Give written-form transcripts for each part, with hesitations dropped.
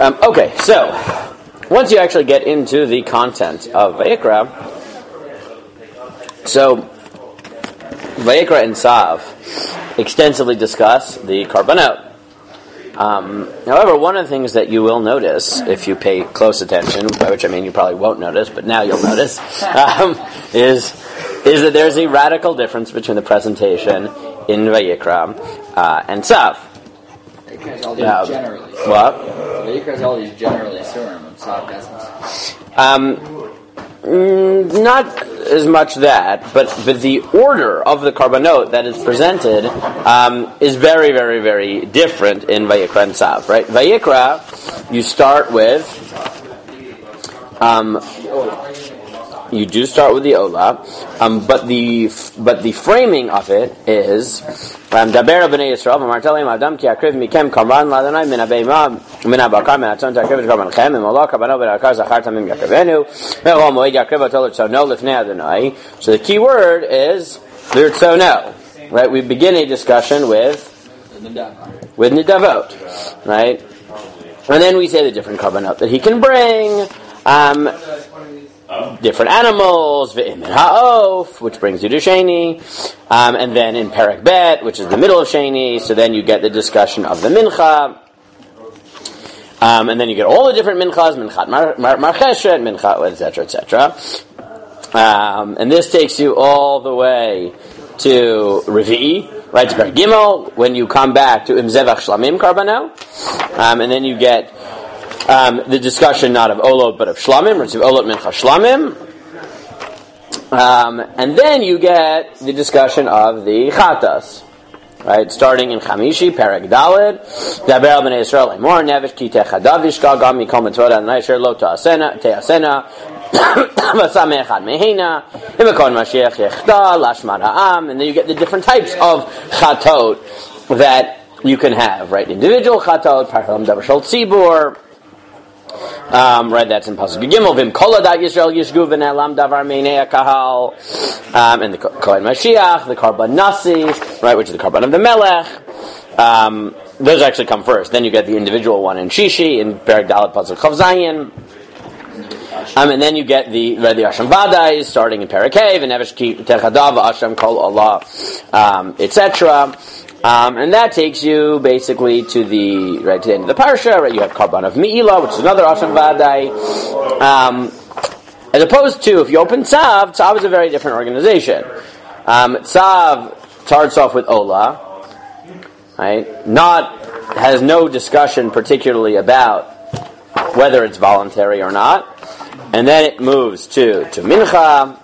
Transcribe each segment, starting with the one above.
Okay, so once you actually get into the content of Vayikra, so Vayikra and Tzav extensively discuss the Korbanot. However, one of the things that you will notice, if you pay close attention, by which I mean you probably won't notice, but now you'll notice, is that there's a radical difference between the presentation in Vayikra and Tzav. Vayikra all these generally. What? Vayikra all these generally Surim, and Tzav doesn't. Not as much that, but the order of the Korbanot that is presented is very, very, very different in Vayikra and Tzav, right? Vayikra, you start with, you do start with the Ola, but the framing of it is Daber b'nei Yisrael v'martelem adam ki akriv mikem karban ladonai min habeima min habakar min hatzon takriv karbanchem im olah karbanot b'nakar zachar tamim yakrivenu ve'ol moed yakriv atol ritzono lifnei Adonai. So the key word is l'ritzono. Right? We begin a discussion with nidavot, right? And then we say the different karbanot that he can bring. Different animals, v'im ha'of, which brings you to Sheni, and then in Perek Bet, which is the middle of Sheni, so then you get the discussion of the Mincha, and then you get all the different Minchas, Minchat Marcheshet, Minchat, etc., etc., and this takes you all the way to Revi'i, right, to Perek Gimel, when you come back to Im Zevach Shlamim Korbanot, and then you get the discussion not of Olot but of Shlamim, or it's of Olot Mincha Shlamim, and then you get the discussion of the Chatas, right? Starting in Chamishi, Perek Daled, Daber al b'nei Yisrael Lemor Nevesh Ki Techadav Yishka Gam Mikol Mitzvot Adonai Asher Lo Te'asena V'Sameh Echad Mehena Imekon Mashiach Yechda Lashmad Ha'am, and then you get the different types of Chatot that you can have, right? Individual Chatot, Parchalam Davar Shol Tzibur. Right, that's in Pasuk Gimel. Vim Koladat Yisrael Yishgu v'Ne'elam Davar Meinei Kahal, and the Kohen Mashiach, the Karban Nasi, right, which is the Karban of the Melech. Those actually come first. Then you get the individual one in Shishi, in Perek Dalet Pasuk Chav Zayin. And then you get the Asham Vadai, starting in Perek Hey, v'Nevesh Ki Techadav Asham Kol Allah, etc. And that takes you basically to the to the end of the parsha. Right, you have Korban of Me'ilah, which is another Asham Vadai. As opposed to, if you open Tzav, Tzav is a very different organization. Tzav starts off with Ola, right? Has no discussion particularly about whether it's voluntary or not, and then it moves to Mincha.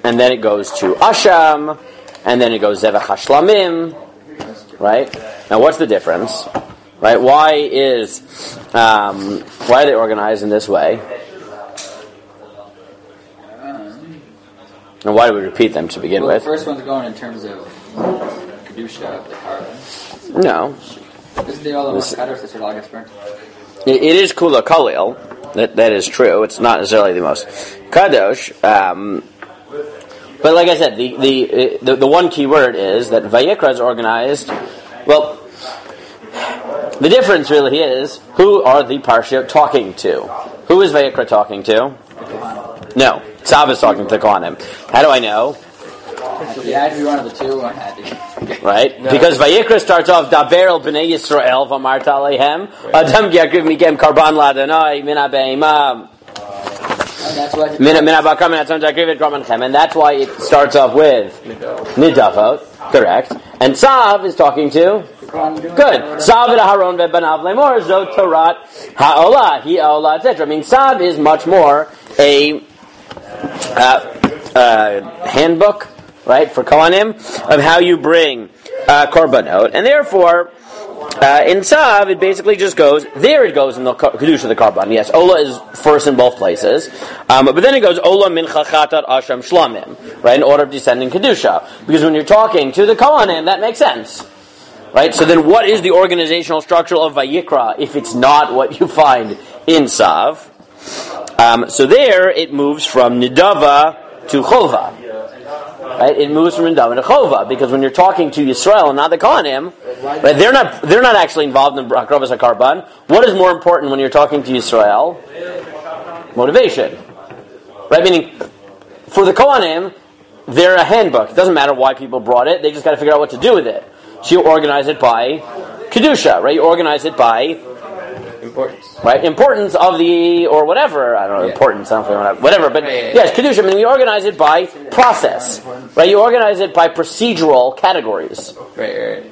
And then it goes to Asham, and then it goes Zevach HaShlamim, right? Now, what's the difference, right? Why are they organized in this way? And why do we repeat them to begin with? The first one's going in terms of Kedusha of the Korban. No. Isn't the Olam HaKadosh that's what all gets burnt? It is Kula Kalil. That is true. It's not necessarily the most Kadosh. But like I said, the one key word is that Vayikra is organized. Well, the difference really is, who are the Parsha talking to? Who is Vayikra talking to? No, Tzav is talking to Kohanim. How do I know? You had to be one of the two. I had to. Right? No. Because Vayikra starts off, Daber el b'nei Yisrael v'amarta aleihem, Adam ki yakriv mikem karban ladonai min habeima. And that's why it starts off with Nidavot, correct. And Tzav is talking to good. Tzav v'Aharon v'banav lemor zot Torat ha'olah, hi ha'olah, etc. I mean, Tzav is much more a handbook, right, for Kohanim, of how you bring Korbanot, and therefore in Tzav, it basically just goes, there it goes in the Kedusha of the Korban. Yes, Ola is first in both places. But then it goes, Ola Mincha Chatat Asham Shlamim, right, in order of descending Kedusha. Because when you're talking to the Kohanim, that makes sense. Right? So then what is the organizational structure of Vayikra if it's not what you find in Tzav? So there, it moves from Nidava to Cholva. right? It moves from Nadav to Chova, because when you're talking to Yisrael and not the Kohanim, right, they're not actually involved in Hakrovas HaKarban. What is more important when you're talking to Yisrael? Motivation. Right? Meaning, for the Kohanim, they're a handbook. It doesn't matter why people brought it. They just got to figure out what to do with it. So you organize it by Kedusha, right? You organize it by importance. Right? Importance of the, or whatever. I don't know, importance, I don't know, whatever. But yes, Kedusha, I mean, you organize it by process. Right? You organize it by procedural categories. Right.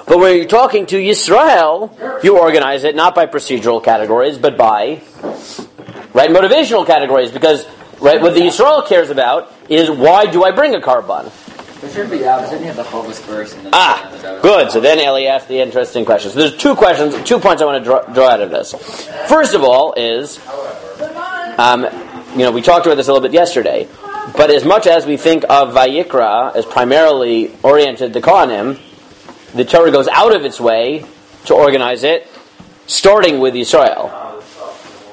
But when you're talking to Yisrael, you organize it not by procedural categories, but by, right, motivational categories. Because, right, what the Yisrael cares about is, why do I bring a Karban? It should be opposite. Then you have the Chovos first. And then good. So then Eli asked the interesting question. So there's 2 points I want to draw out of this. First of all is, we talked about this a little bit yesterday, but as much as we think of Vayikra as primarily oriented to Kohanim, the Torah goes out of its way to organize it, starting with Yisrael.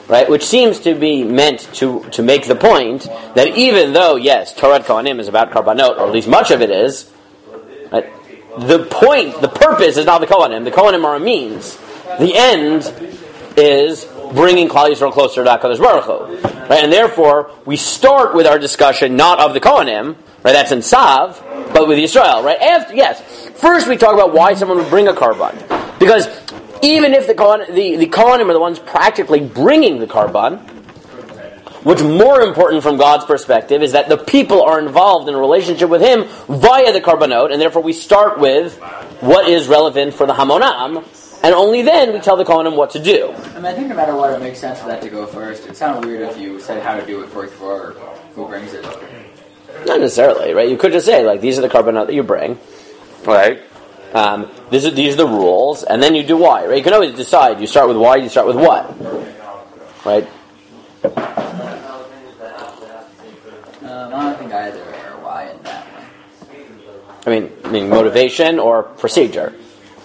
Right, which seems to be meant to make the point that even though, yes, Torah Kohanim is about Korbanot, or at least much of it is, right, the purpose is not the Kohanim. The Kohanim are a means. The end is bringing Klal Yisrael closer to HaKadosh Baruch Hu. Right, and therefore, we start with our discussion not of the Kohanim, right, that's in Tzav, but with Yisrael. Right? First we talk about why someone would bring a Karban. Because even if the Kohanim are the ones practically bringing the Karban, what's more important from God's perspective is that the people are involved in a relationship with Him via the Korbanot, and therefore we start with what is relevant for the Hamonam, and only then we tell the Kohanim what to do. I think no matter what, it makes sense for that to go first. It sounded weird if you said how to do it first for who brings it. Not necessarily, right? You could just say, these are the Korbanot that you bring, right? These are the rules, and then you do why, right? You can always decide. You start with why, you start with what, right? I don't think either or why in that way. I mean motivation or procedure,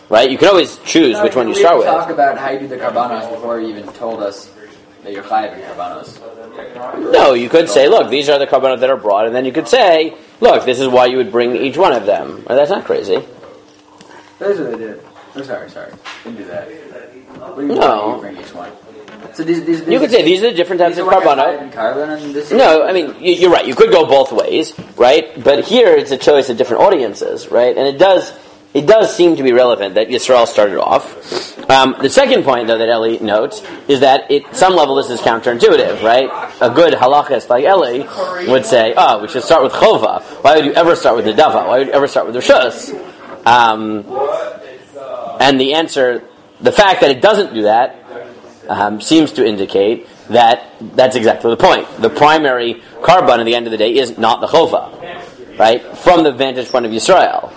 right? You can always choose which one you start with. We talk about how you do the Korbanos before you even told us that you're chayav in Korbanos. No, you could say, look, these are the Korbanot that are brought, and then you could say, look, this is why you would bring each one of them. Right? That's not crazy. That's what they did. I'm sorry. Didn't do that. What do you mean you bring each one? So these you could say these are the different types of Korbanot. No, I mean, you're right. You could go both ways, right? But here it's a choice of different audiences, right? And it does seem to be relevant that Yisrael started off. The second point, though, that Eli notes is that at some level this is counterintuitive, right? A good halachist like Eli would say, we should start with Chova. Why would you ever start with Nedava? Why would you ever start with Rishus? And the answer, the fact that it doesn't do that, seems to indicate that that's exactly the point. The primary Karban at the end of the day is not the Chova, right? From the vantage point of Yisrael,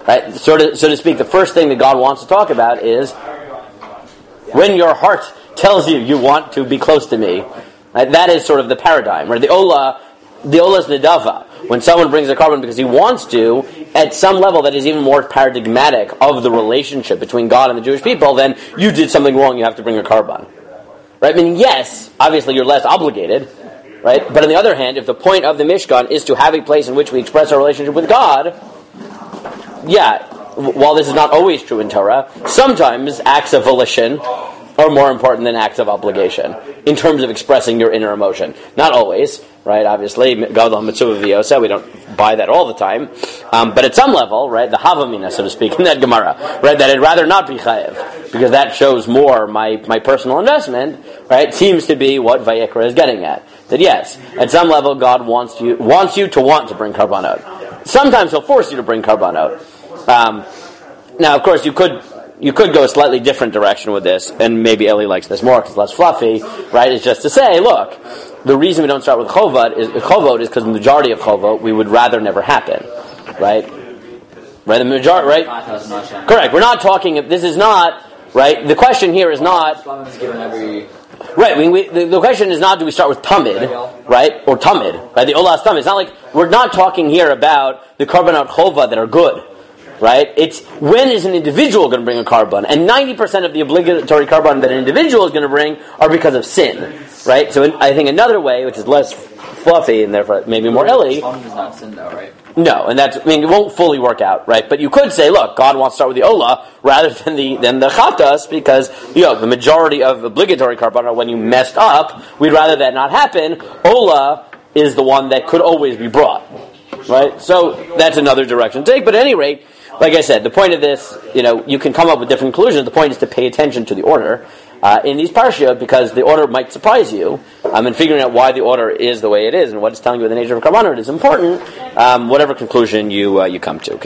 right? So to speak, the first thing that God wants to talk about is when your heart tells you want to be close to me. Right? That is sort of the paradigm, right? The Ola is Nedava. When someone brings a Karban because he wants to, at some level that is even more paradigmatic of the relationship between God and the Jewish people, then you did something wrong, you have to bring a Karban. Right? I mean, yes, obviously you're less obligated, right? But on the other hand, if the point of the Mishkan is to have a place in which we express our relationship with God, while this is not always true in Torah, sometimes acts of volition are more important than acts of obligation in terms of expressing your inner emotion. Not always, right? Obviously, Gadol Mitzvah V'Yosa, we don't buy that all the time. But at some level, right, the Havamina, so to speak, in that Gemara, right, that I'd rather not be chayev, because that shows more my personal investment, right, seems to be what Vayikra is getting at. That yes, at some level, God wants you to want to bring Korbanot. Sometimes He'll force you to bring Korbanot. Now, of course, you could go a slightly different direction with this, and maybe Eli likes this more because it's less fluffy, right? It's just to say, look, the reason we don't start with Chovot is because the majority of Chovot we would rather never happen, right? Right, the majority, right? Correct. We're not talking. This is not right. The question here is not. Right. The question is not do we start with Tamid, right, or Tamid, right? The Olas Tamid. It's not like we're not talking here about the Korbanot Chova that are good. Right? It's when is an individual going to bring a Karban? And 90% of the obligatory Karban that an individual is going to bring are because of sin. Right? So I think another way, which is less fluffy and therefore maybe more Eli. Is not sin though, right? No, and it won't fully work out, right? But you could say, look, God wants to start with the Ola rather than the Chatas, because, the majority of obligatory Korbanot, when you messed up, we'd rather that not happen. Ola is the one that could always be brought, right? So that's another direction to take. But at any rate, like I said, the point of this, you can come up with different conclusions. The point is to pay attention to the order in these parashiyot, because the order might surprise you. And figuring out why the order is the way it is and what it's telling you of the nature of Korbanot is important, whatever conclusion you come to. Okay?